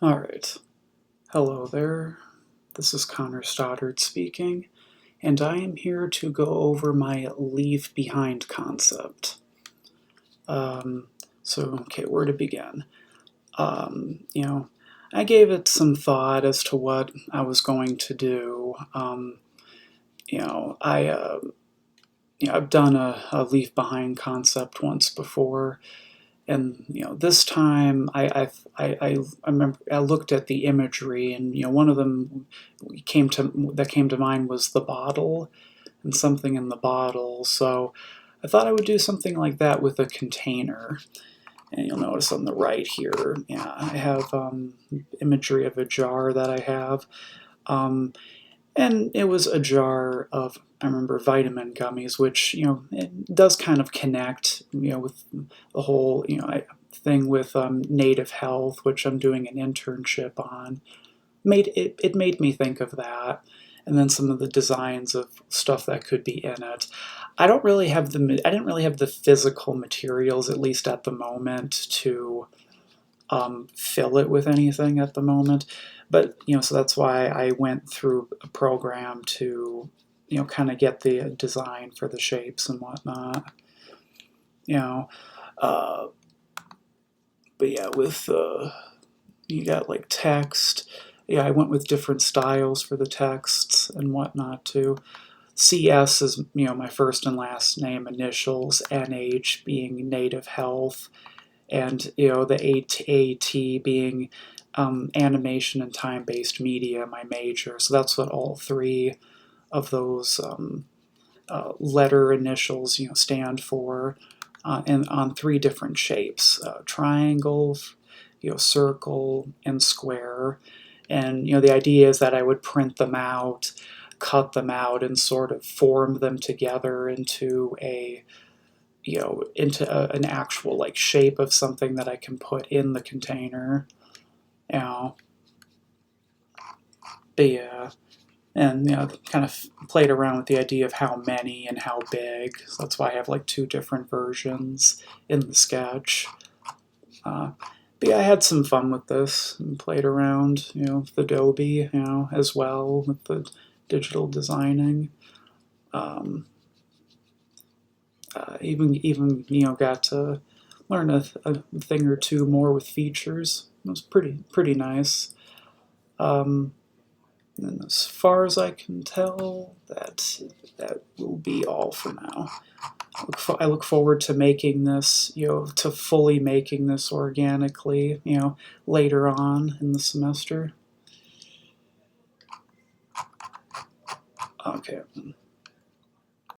All right. Hello there. This is Connor Stoddard speaking, and I am here to go over my leave behind concept. Um, okay, where to begin? Um, you know, I gave it some thought as to what I was going to do. You know, I I've done a leave behind concept once before, and this time I remember I looked at the imagery, and one of them came to mind was the bottle and something in the bottle. So I thought I would do something like that with a container. And you'll notice on the right here, yeah, I have imagery of a jar that I have. Um, and it was a jar of, I remember, vitamin gummies, which it does kind of connect with the whole thing with native health, which I'm doing an internship on. It made me think of that, and then some of the designs of stuff that could be in it. I didn't really have the physical materials, at least at the moment, to fill it with anything at the moment. But so that's why I went through a program to kind of get the design for the shapes and whatnot. You know, uh, but yeah, with you got like text. Yeah, I went with different styles for the texts and whatnot too. CS is my first and last name initials. NH being native health, and the AT being animation and time-based media, my major. So that's what all three of those letter initials stand for, and on three different shapes: triangle, circle, and square. And the idea is that I would print them out, cut them out, and sort of form them together into an actual like shape of something that I can put in the container. You know, but yeah, and kind of played around with the idea of how many and how big. So that's why I have like two different versions in the sketch. Uh, but yeah, I had some fun with this and played around, with Adobe, as well with the digital designing. Um, even got to learn a thing or two more with features. It was pretty nice. Um, and as far as I can tell, that will be all for now. I look forward to making this, to fully making this organically, later on in the semester. Okay.